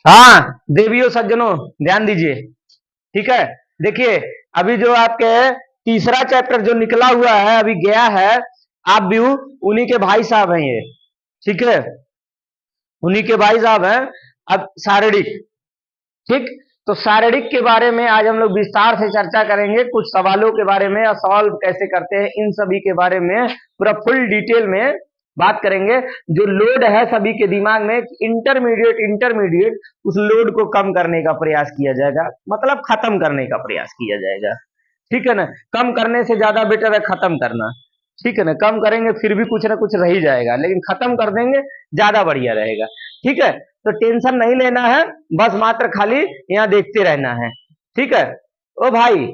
हाँ देवियों सज्जनों ध्यान दीजिए। ठीक है, देखिए अभी जो आपके तीसरा चैप्टर जो निकला हुआ है अभी गया है, आप भी उन्हीं के भाई साहब हैं ये। ठीक है, उन्हीं के भाई साहब हैं। अब शारीरिक, ठीक, तो शारीरिक के बारे में आज हम लोग विस्तार से चर्चा करेंगे, कुछ सवालों के बारे में और सॉल्व कैसे करते हैं इन सभी के बारे में पूरा फुल डिटेल में बात करेंगे। जो लोड है सभी के दिमाग में इंटरमीडिएट इंटरमीडिएट, उस लोड को कम करने का प्रयास किया जाएगा, मतलब खत्म करने का प्रयास किया जाएगा। ठीक है ना, कम करने से ज्यादा बेटर है खत्म करना। ठीक है ना, कम करेंगे फिर भी कुछ ना कुछ रह ही जाएगा, लेकिन खत्म कर देंगे ज्यादा बढ़िया रहेगा। ठीक है, तो टेंशन नहीं लेना है, बस मात्र खाली यहाँ देखते रहना है। ठीक है, ओ भाई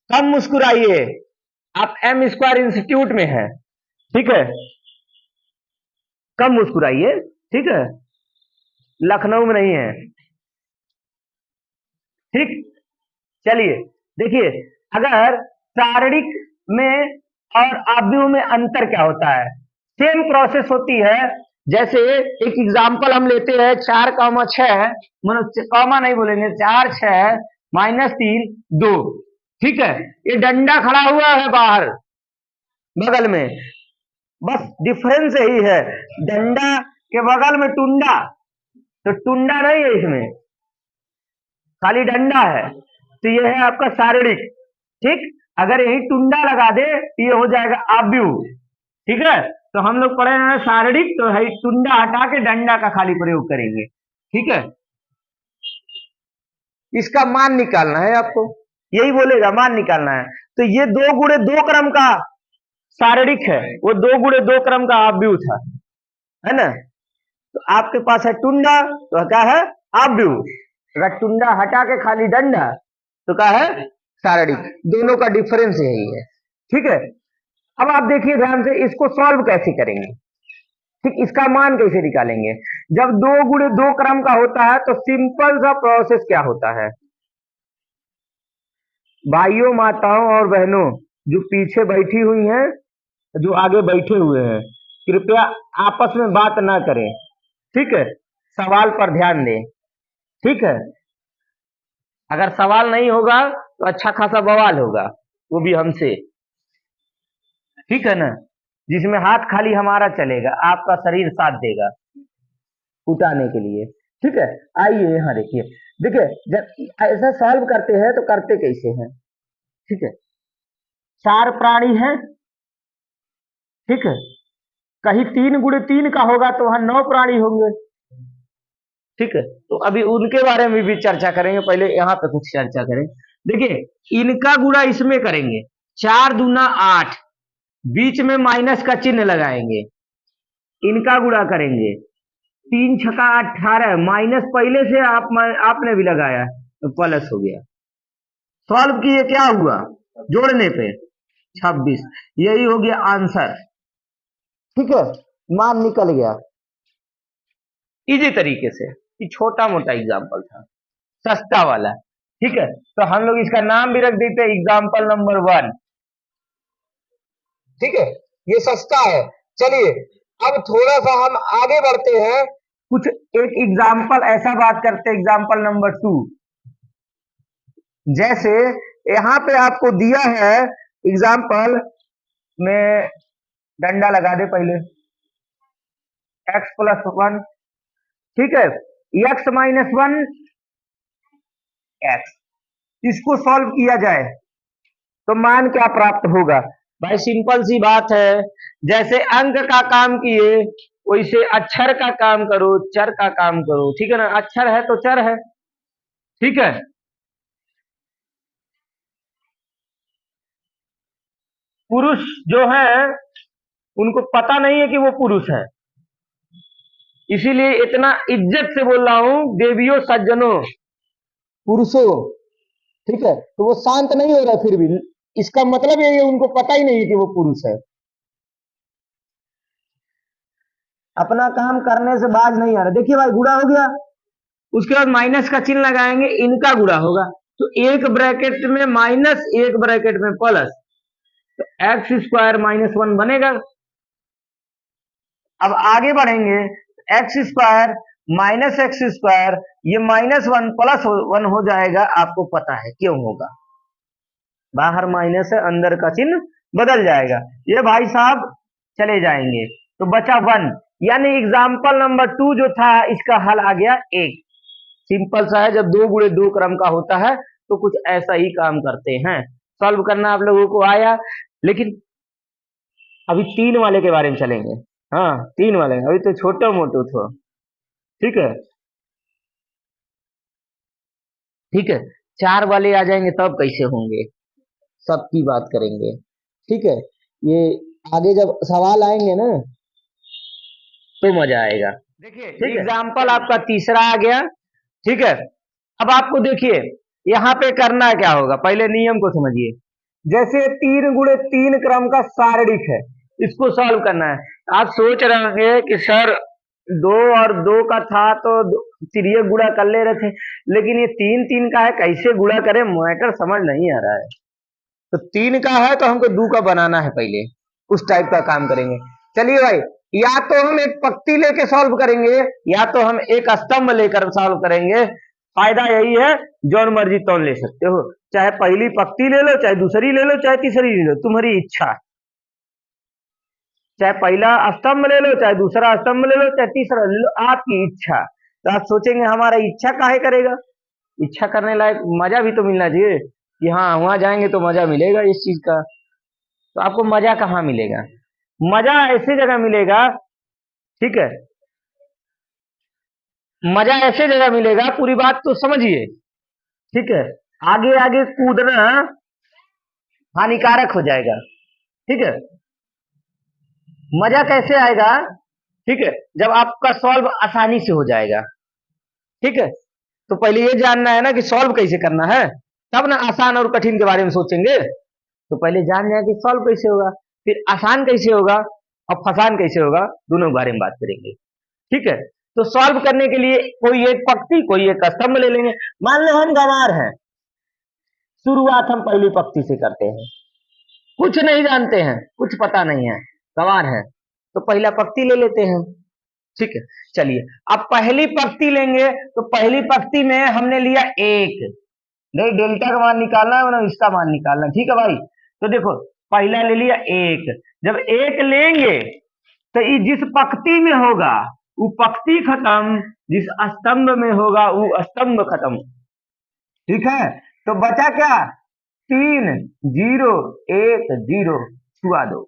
कम मुस्कुराइए, आप एम स्क्वायर इंस्टीट्यूट में हैं। ठीक है, कम मुस्कुराइए। ठीक है, लखनऊ में नहीं है। ठीक, चलिए देखिए, अगर शारीरिक में और आव्यूह में अंतर क्या होता है, सेम प्रोसेस होती है। जैसे एक एग्जाम्पल हम लेते हैं 4,6, कॉमा नहीं बोलेंगे, 4, 6, -3, 2। ठीक है, ये डंडा खड़ा हुआ है बाहर बगल में, बस डिफरेंस यही है, डंडा के बगल में टुंडा, तो टुंडा नहीं है इसमें, खाली डंडा है, तो ये है आपका शारीरिक। ठीक, अगर यही टुंडा लगा दे तो ये हो जाएगा आव्यूह। ठीक है, तो हम लोग पढ़े हैं शारीरिक, तो है टुंडा हटा के डंडा का खाली प्रयोग करेंगे। ठीक है, इसका मान निकालना है आपको, यही बोलेगा मान निकालना है। तो ये 2 × 2 क्रम का शारीरिक है, वो 2 × 2 क्रम का आव्यूह था, है ना। तो आपके पास है टुंडा, तो क्या है आव्यूह। अगर टुंडा हटा के खाली डंडा तो क्या है शारीरिक, दोनों का डिफरेंस यही है। ठीक है, अब आप देखिए ध्यान से, इसको सॉल्व कैसे करेंगे। ठीक, इसका मान कैसे निकालेंगे। जब 2 × 2 क्रम का होता है तो सिंपल सा प्रोसेस क्या होता है, भाइयों माताओं और बहनों जो पीछे बैठी हुई हैं, जो आगे बैठे हुए हैं, कृपया आपस में बात ना करें। ठीक है, सवाल पर ध्यान दें। ठीक है, अगर सवाल नहीं होगा तो अच्छा खासा बवाल होगा, वो भी हमसे। ठीक है ना, जिसमें हाथ खाली हमारा चलेगा, आपका शरीर साथ देगा उठाने के लिए। ठीक है, आइए यहाँ देखिए, देखिए जब ऐसा सॉल्व करते हैं तो करते कैसे हैं। ठीक है, 4 प्राणी हैं। ठीक है, कहीं 3 × 3 का होगा तो वहां 9 प्राणी होंगे। ठीक है, तो अभी उनके बारे में भी चर्चा करेंगे, पहले यहाँ पे कुछ चर्चा करें। देखिए, इनका गुणा इसमें करेंगे, 4×2 = 8, बीच में माइनस का चिन्ह लगाएंगे, इनका गुणा करेंगे, 3×6 = 18, माइनस पहले से आपने भी लगाया तो प्लस हो गया। सॉल्व किए क्या हुआ, जोड़ने पे 26, यही हो गया आंसर। ठीक है, मान निकल गया इजी तरीके से। ये छोटा मोटा एग्जाम्पल था, सस्ता वाला। ठीक है, तो हम लोग इसका नाम भी रख देते हैं एग्जाम्पल नंबर 1। ठीक है, ये सस्ता है। चलिए अब थोड़ा सा हम आगे बढ़ते हैं, कुछ एक एग्जाम्पल ऐसा बात करते हैं, एग्जाम्पल नंबर 2। जैसे यहाँ पे आपको दिया है एग्जाम्पल में, डंडा लगा दे पहले, x+1। ठीक है, x - 1 x, इसको सॉल्व किया जाए तो मान क्या प्राप्त होगा। भाई सिंपल सी बात है, जैसे अंक का काम किए वैसे अक्षर का काम करो, चर का काम करो। ठीक है ना, अक्षर है तो चर है। ठीक है, पुरुष जो है उनको पता नहीं है कि वो पुरुष है, इसीलिए इतना इज्जत से बोल रहा हूं, देवियों सज्जनों पुरुषों। ठीक है, तो वो शांत नहीं हो रहा, फिर भी इसका मतलब ये उनको पता ही नहीं है कि वो पुरुष है, अपना काम करने से बाज नहीं आ रहा। देखिए भाई गुणा हो गया, उसके बाद माइनस का चिन्ह लगाएंगे, इनका गुणा होगा, तो एक ब्रैकेट में माइनस, एक ब्रैकेट में प्लस, तो x² - 1 बनेगा। अब आगे बढ़ेंगे, x² माइनस एक्स स्क्वायर, ये -1 +1 हो जाएगा, आपको पता है क्यों होगा, बाहर माइनस है अंदर का चिन्ह बदल जाएगा, ये भाई साहब चले जाएंगे, तो बचा 1, यानी एग्जाम्पल नंबर 2 जो था इसका हल आ गया 1। सिंपल सा है, जब 2 गुणे 2 क्रम का होता है तो कुछ ऐसा ही काम करते हैं। सॉल्व करना आप लोगों को आया, लेकिन अभी 3 वाले के बारे में चलेंगे। हाँ 3 वाले, अभी तो छोटो मोटो थो, ठीक है ठीक है। 4 वाले आ जाएंगे तब कैसे होंगे, सबकी बात करेंगे, ठीक है। ये आगे जब सवाल आएंगे ना तो मजा आएगा। देखिए एग्जाम्पल आपका तीसरा आ गया, ठीक है। अब आपको देखिए यहाँ पे करना क्या होगा, पहले नियम को समझिए। जैसे 3 गुणे 3 क्रम का सारणिक है, इसको सॉल्व करना है। आप सोच रहे होंगे कि सर 2 और 2 का था तो तिर्यक गुणा कर ले रहे थे, लेकिन ये 3 3 का है, कैसे गुणा करें, मैटर समझ नहीं आ रहा है। तो 3 का है तो हमको 2 का बनाना है, पहले उस टाइप का काम करेंगे। चलिए भाई, या तो हम एक पंक्ति लेके सॉल्व करेंगे या तो हम एक स्तंभ लेकर सॉल्व करेंगे। फायदा यही है, जौन मर्जी तौन ले सकते हो, चाहे पहली पंक्ति ले लो, चाहे दूसरी ले लो, चाहे तीसरी ले लो, तुम्हारी इच्छा। चाहे पहला स्तंभ ले लो, चाहे दूसरा स्तंभ ले लो, चाहे तीसरा ले लो, आपकी इच्छा। तो आप सोचेंगे हमारा इच्छा काहे करेगा, इच्छा करने लायक मजा भी तो मिलना चाहिए कि हाँ वहां जाएंगे तो मजा मिलेगा इस चीज का। तो आपको मजा कहाँ मिलेगा, मजा ऐसी जगह मिलेगा, ठीक है, मजा ऐसे जगह मिलेगा, पूरी बात तो समझिए, ठीक है। आगे आगे कूदना हानिकारक हो जाएगा, ठीक है। मजा कैसे आएगा, ठीक है, जब आपका सॉल्व आसानी से हो जाएगा, ठीक है। तो पहले ये जानना है ना कि सॉल्व कैसे करना है, तब ना आसान और कठिन के बारे में सोचेंगे। तो पहले जान जाए कि सॉल्व कैसे होगा, फिर आसान कैसे होगा और फसान कैसे होगा, दोनों के बारे में बात करेंगे, ठीक है। तो सॉल्व करने के लिए कोई एक पंक्ति कोई एक स्तंभ ले लेंगे। मान लो हम गंवार हैं, शुरुआत हम पहली पंक्ति से करते हैं, कुछ नहीं जानते हैं, कुछ पता नहीं है, गंवार है, तो पहला पंक्ति ले लेते हैं, ठीक है। चलिए अब पहली पंक्ति लेंगे, तो पहली पंक्ति में हमने लिया 1, नहीं डेल्टा का मान निकालना है ना, इसका मान निकालना, ठीक है भाई। तो देखो पहला ले लिया 1, जब 1 लेंगे तो ये जिस पंक्ति में होगा वो पंक्ति खत्म, जिस स्तंभ में होगा वो स्तंभ खत्म, ठीक है। तो बचा क्या, 3 0 1 0, छुआ दो,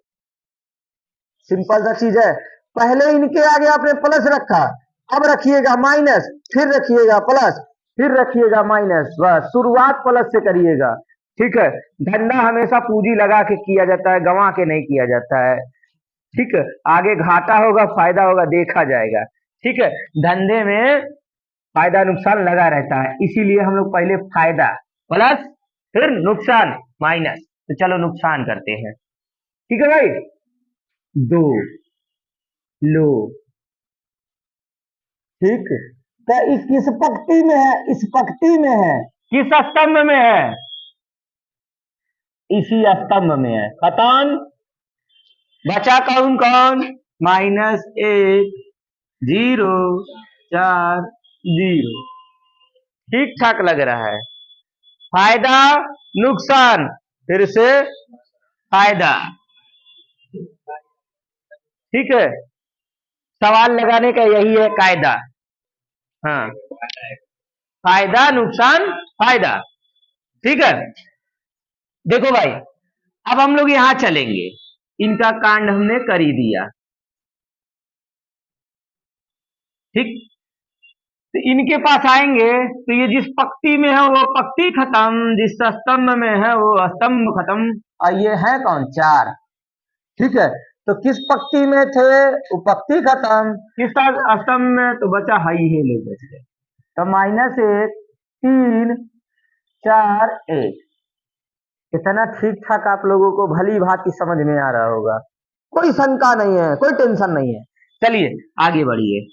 सिंपल सा चीज है। पहले इनके आगे आपने प्लस रखा, अब रखिएगा माइनस, फिर रखिएगा प्लस, फिर रखिएगा माइनस, बस शुरुआत प्लस से करिएगा, ठीक है। धंधा हमेशा पूंजी लगा के किया जाता है, गंवा के नहीं किया जाता है, ठीक है। आगे घाटा होगा फायदा होगा देखा जाएगा, ठीक है। धंधे में फायदा नुकसान लगा रहता है, इसीलिए हम लोग पहले फायदा प्लस फिर नुकसान माइनस। तो चलो नुकसान करते हैं, ठीक है भाई। 2 लो, ठीक, तो इस किस पंक्ति में है, इस पंक्ति में है, किस स्तंभ में है, इसी स्तंभ में है, खत्म। बचा कौन कौन, -1 0 4 0, ठीक ठाक लग रहा है। फायदा नुकसान, फिर से फायदा, ठीक है। सवाल लगाने का यही है कायदा, हाँ फायदा नुकसान फायदा, ठीक है। देखो भाई अब हम लोग यहां चलेंगे, इनका कांड हमने कर ही दिया, ठीक। तो इनके पास आएंगे तो ये जिस पंक्ति में है वो पंक्ति खत्म, जिस स्तंभ में है वो स्तंभ खत्म, और ये है कौन 4, ठीक है। तो किस पंक्ति में थे वो पंक्ति खत्म, किस स्तंभ में, तो बचा हाई है लोग बच गए। तो -1 3 4 1, इतना ठीक ठाक आप लोगों को भली भांति समझ में आ रहा होगा, कोई शंका नहीं है, कोई टेंशन नहीं है। चलिए आगे बढ़िए।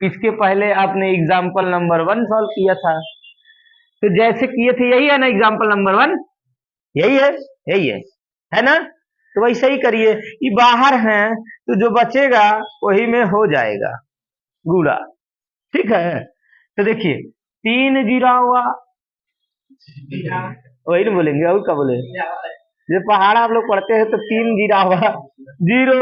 इसके पहले आपने एग्जाम्पल नंबर 1 सॉल्व किया था, तो जैसे किए थे यही है ना, एग्जाम्पल नंबर 1 यही है, यही है ना। तो वैसे ही करिए, ये बाहर हैं तो जो बचेगा वही में हो जाएगा, गुणा, ठीक है। तो देखिए 3 जीरा हुआ, वही नहीं बोलेंगे और क्या बोलेंगे, जो पहाड़ आप लोग पढ़ते हैं तो 3 जीरा हुआ जीरो,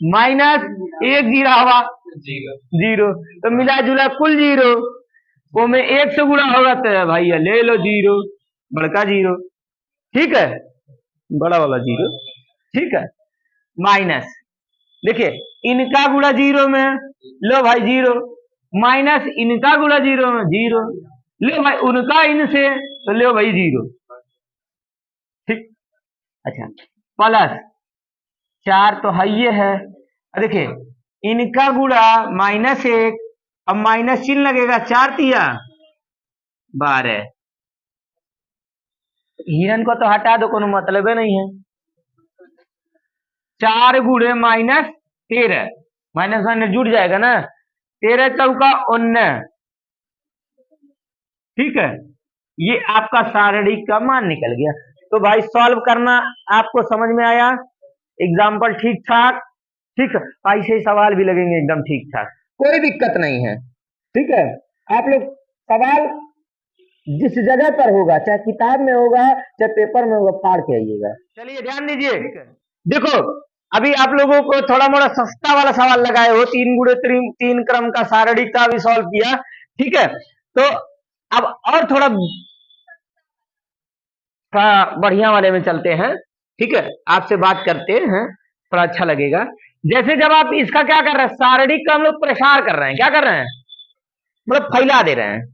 माइनस 1 जीरा हुआ जीरो, तो मिला जुला कुल जीरो, वो में 1 से गुणा होगा तो भैया ले लो जीरो, बड़का जीरो, ठीक है, बड़ा वाला जीरो, ठीक है। माइनस देखिए इनका गुणा जीरो में, लो भाई जीरो, माइनस इनका गुणा जीरो में जीरो, लो भाई उनका इनसे, तो लो भाई जीरो, ठीक। अच्छा प्लस 4 तो है ये है, देखिए इनका गुणा -1, अब माइनस चिन्ह लगेगा, 4 तिया 12, हिरन को तो हटा दो, कोनो मतलब नहीं है। 4 गुणे -13, माइनस माइनस जुड़ जाएगा ना, 13 चौका 19, ठीक है, ये आपका सारणी का मान निकल गया। तो भाई सॉल्व करना आपको समझ में आया, एग्जाम्पल ठीक ठाक, ठीक है, ऐसे ही सवाल भी लगेंगे एकदम ठीक ठाक, कोई दिक्कत नहीं है, ठीक है। आप लोग सवाल जिस जगह पर होगा, चाहे किताब में होगा चाहे पेपर में होगा, फाड़ के आइएगा। चलिए ध्यान दीजिए, देखो अभी आप लोगों को थोड़ा मोड़ा सस्ता वाला सवाल लगाए हो, 3 गुणे 3 क्रम का सारणी का भी सॉल्व किया, ठीक है। तो अब और थोड़ा बढ़िया वाले में चलते हैं, ठीक है, आपसे बात करते हैं, थोड़ा अच्छा लगेगा। जैसे जब आप इसका क्या कर रहे हैं, सारणी का हम लोग प्रसार कर रहे हैं, क्या कर रहे हैं, मतलब फैला दे रहे हैं,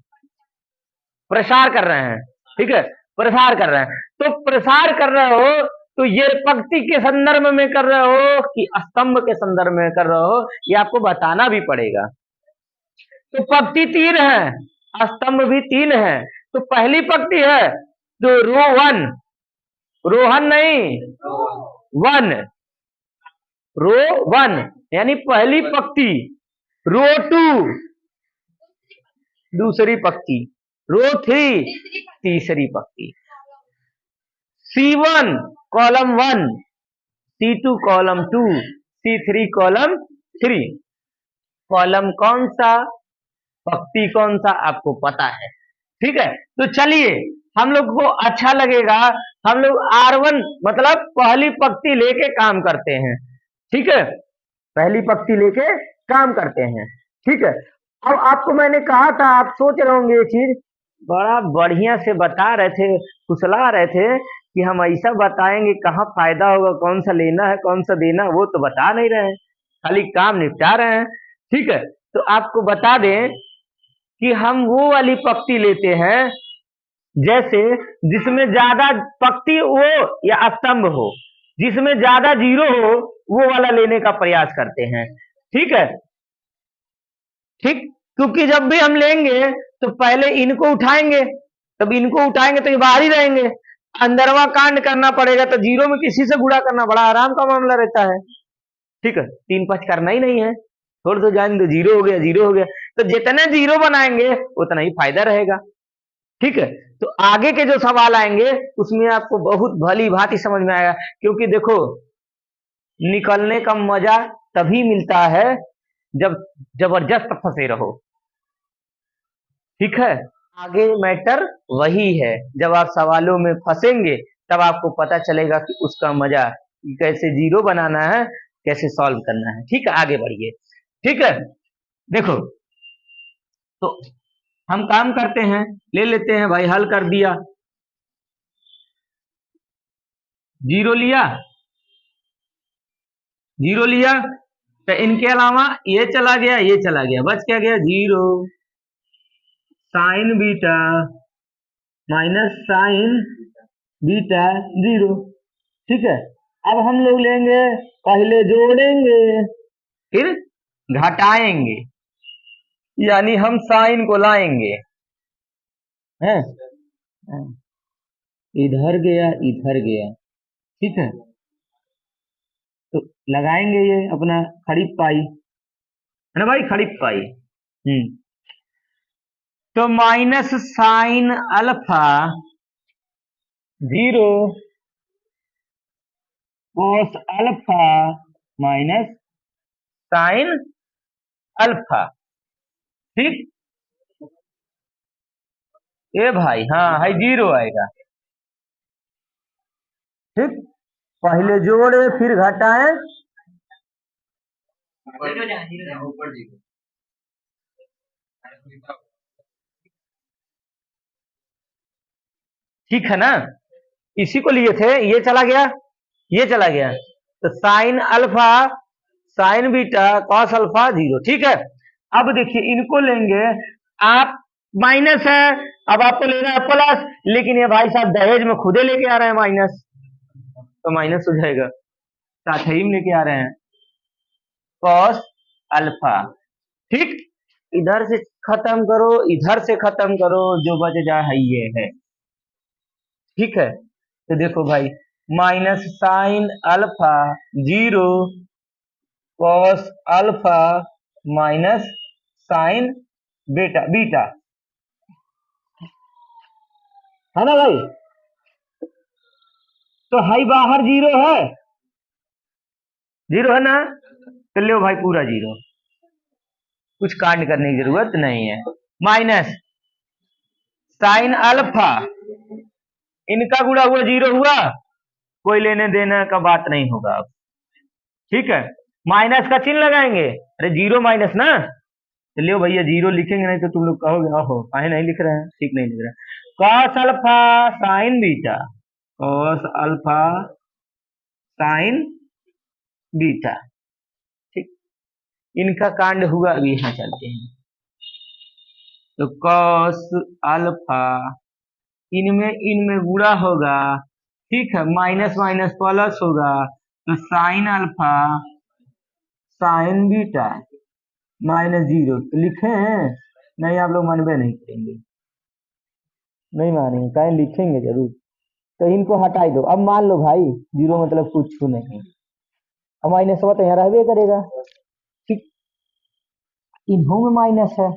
प्रसार कर रहे हैं, ठीक है, प्रसार कर रहे हैं। तो प्रसार कर रहे हो तो ये पंक्ति के संदर्भ में कर रहे हो कि स्तंभ के संदर्भ में कर रहे हो, ये आपको बताना भी पड़ेगा। तो पंक्ति 3 है, स्तंभ भी 3 है, तो पहली पंक्ति है तो रो 1, रोहन नहीं 1, रो 1 यानी पहली पंक्ति, रो 2 दूसरी पंक्ति, रो 3 तीसरी पंक्ति, C1 column 1, C2 column 2, C3 column 3, column कौन सा पंक्ति कौन सा आपको पता है, ठीक है। तो चलिए हम लोग को अच्छा लगेगा, हम लोग R1 मतलब पहली पंक्ति लेके काम करते हैं, ठीक है, पहली पंक्ति लेके काम करते हैं, ठीक है। अब आपको मैंने कहा था, आप सोच रहे होंगे ये चीज बड़ा बढ़िया से बता रहे थे, फुसला रहे थे कि हम ऐसा बताएंगे कहाँ फायदा होगा, कौन सा लेना है कौन सा देना, वो तो बता नहीं रहे हैं, खाली काम निपटा रहे हैं, ठीक है। तो आपको बता दें कि हम वो वाली पंक्ति लेते हैं जैसे जिसमें ज्यादा पंक्ति हो या स्तंभ हो, जिसमें ज्यादा जीरो हो वो वाला लेने का प्रयास करते हैं, ठीक है, ठीक। क्योंकि जब भी हम लेंगे तो पहले इनको उठाएंगे, तब इनको उठाएंगे तो ये बाहर ही रहेंगे, अंदरवा कांड करना पड़ेगा, तो जीरो में किसी से गुणा करना बड़ा आराम का मामला रहता है, ठीक है, 3 5 करना ही नहीं है, थोड़ा तो जान दो, जीरो हो गया जीरो हो गया, तो जितने जीरो बनाएंगे उतना ही फायदा रहेगा, ठीक है। तो आगे के जो सवाल आएंगे उसमें आपको बहुत भली भांति समझ में आएगा, क्योंकि देखो निकलने का मजा तभी मिलता है जब जबरदस्त फंसे रहो, ठीक है। आगे मैटर वही है, जब आप सवालों में फंसेंगे तब आपको पता चलेगा कि उसका मजा, कैसे जीरो बनाना है, कैसे सॉल्व करना है, ठीक है। आगे बढ़िए, ठीक है। देखो तो हम काम करते हैं, ले लेते हैं भाई, हल कर दिया, जीरो लिया, जीरो लिया, तो इनके अलावा ये चला गया, ये चला गया, बच क्या गया, zero, sign beta minus sign beta zero, ठीक है। अब हम लोग लेंगे, पहले जोड़ेंगे फिर घटाएंगे, यानी हम साइन को लाएंगे, है इधर गया इधर गया, ठीक है, तो लगाएंगे ये अपना खड़ी पाई, है ना भाई, खड़ी पाई, तो minus sine alpha zero cos alpha minus sine alpha, ठीक। ए भाई हाँ है, जीरो आएगा। ठीक, पहले जोड़े फिर घटाएं। ठीक है ना, इसी को लिए थे, ये चला गया, ये चला गया, तो sine alpha sign beta cos alpha zero. ठीक है, अब देखिए इनको लेंगे आप, माइनस है, अब आपको लेना है प्लस, लेकिन ये भाई साहब दहेज में खुदे लेके आ रहे हैं माइनस, तो माइनस हो जाएगा, साथ ही में लेके आ रहे हैं कॉस अल्फा। ठीक, इधर से खत्म करो, इधर से खत्म करो, जो बच जाए ये है। ठीक है, तो देखो भाई, minus sine alpha zero cos alpha minus sign beta beta, है ना भाई। तो हाई बाहर जीरो है, जीरो है ना, तो लो भाई पूरा जीरो, कुछ कांड करने की जरूरत नहीं है। माइनस साइन अल्फा, इनका गुणा हुआ जीरो हुआ, कोई लेने देने का बात नहीं होगा अब। ठीक है, माइनस का चिन्ह लगाएंगे, अरे जीरो माइनस ना, तो लियो भैया जीरो लिखेंगे, नहीं तो तुम लोग कहोगे ओहो काहे नहीं लिख रहे हैं, ठीक नहीं लिख रहे हैं। Cos alpha sign beta, cos alpha sign beta. ठीक, इनका कांड हुआ, अभी यहाँ चलते हैं। तो कॉस अल्फा, इनमें इनमें गुणा होगा, ठीक है, माइनस माइनस प्लस होगा, तो sine alpha sign beta minus zero, तो लिखे हैं नहीं, आप लोग मानवे नहीं करेंगे, नहीं मानेंगे, कहीं लिखेंगे जरूर, तो इनको हटा दो। अब मान लो भाई जीरो मतलब कुछ नहीं, अब माइनस हुआ तो यहाँ रहबे करेगा। ठीक, इन्हों में माइनस है,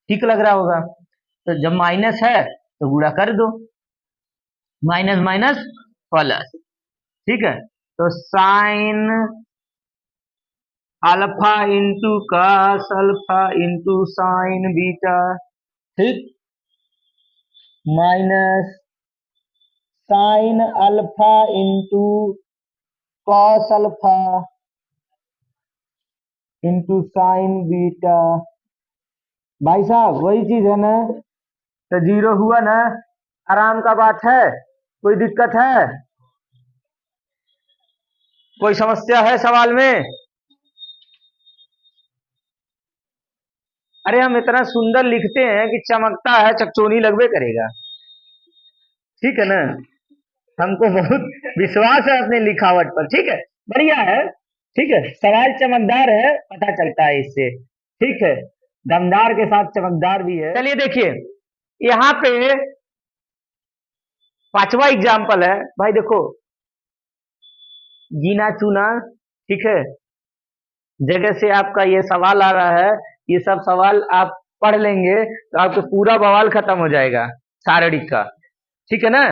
ठीक लग रहा होगा, तो जब माइनस है तो गुणा कर दो, माइनस माइनस प्लस। ठीक है, तो sine alpha into cos alpha into sine beta, ठीक, minus sine alpha into cos alpha into sine beta. भाई साहब वही चीज है ना, तो जीरो हुआ ना, आराम का बात है, कोई दिक्कत है, कोई समस्या है सवाल में? अरे हम इतना सुंदर लिखते हैं कि चमकता है, चकचोनी लगवे करेगा। ठीक है ना, हमको बहुत विश्वास है अपने लिखावट पर। ठीक है, बढ़िया है, ठीक है, सवाल चमकदार है, पता चलता है इससे। ठीक है, दमदार के साथ चमकदार भी है। चलिए देखिए, यहाँ पे पांचवा एग्जाम्पल है भाई, देखो गिना चुना, ठीक है, जगह से आपका ये सवाल आ रहा है, ये सब सवाल आप पढ़ लेंगे तो आपको पूरा बवाल खत्म हो जाएगा शारीरिक का। ठीक है ना,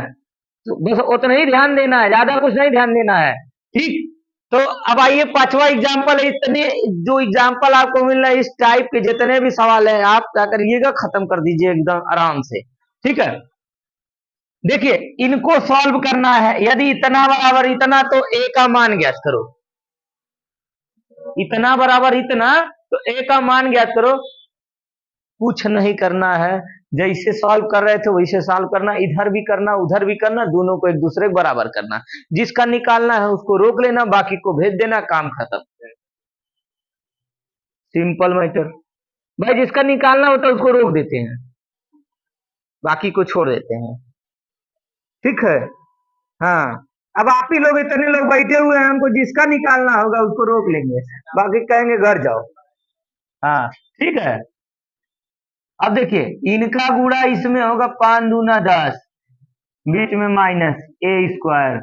तो बस उतना ही ध्यान देना है, ज्यादा कुछ नहीं ध्यान देना है। ठीक, तो अब आइए पांचवा एग्जाम्पल है। इतने जो एग्जाम्पल आपको मिल रहा है, इस टाइप के जितने भी सवाल है आप क्या करिएगा, खत्म कर दीजिए एकदम आराम से। ठीक है, देखिए इनको सॉल्व करना है, यदि इतना बराबर इतना तो ए का मान ज्ञात करो, इतना बराबर इतना तो ए का मान ज्ञात करो। कुछ नहीं करना है, जैसे सॉल्व कर रहे थे वैसे सॉल्व करना, इधर भी करना उधर भी करना, दोनों को एक दूसरे के बराबर करना, जिसका निकालना है उसको रोक लेना, बाकी को भेज देना, काम खत्म। सिंपल मैटर भाई, जिसका निकालना होता है उसको रोक देते हैं, बाकी को छोड़ देते हैं। ठीक है, हाँ, अब आप ही लोग इतने लोग बैठे हुए हैं, हमको जिसका निकालना होगा उसको रोक लेंगे, बाकी कहेंगे घर जाओ। हाँ ठीक है, अब देखिए इनका गुणा इसमें होगा 5 दूना 10, बीच में माइनस ए स्क्वायर,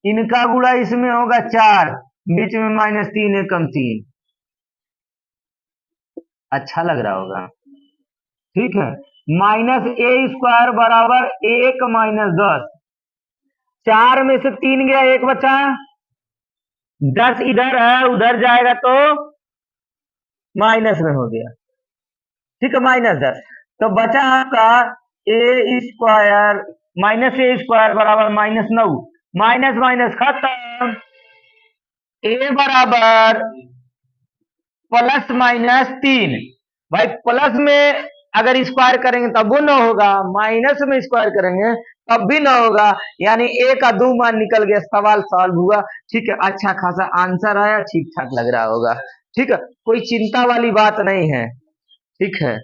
इनका गुणा इसमें होगा 4, बीच में माइनस 3 एकम 3। अच्छा लग रहा होगा, ठीक है, माइनस ए स्क्वायर बराबर 1 माइनस 10, 4 में से 3 गया, 1 बचा, 10 इधर है उधर जाएगा तो माइनस में हो गया, ठीक है, -10। तो बचा आपका ए स्क्वायर -a² बराबर -9, माइनस माइनस खत्म, ए बराबर +-3। भाई प्लस में अगर स्क्वायर करेंगे तब वो 9 होगा, माइनस में स्क्वायर करेंगे तब भी 9 होगा, यानी ए का 2 मान निकल गया, सवाल सॉल्व हुआ। ठीक है, अच्छा खासा आंसर आया, ठीक ठाक लग रहा होगा। ठीक है, कोई चिंता वाली बात नहीं है। ठीक है।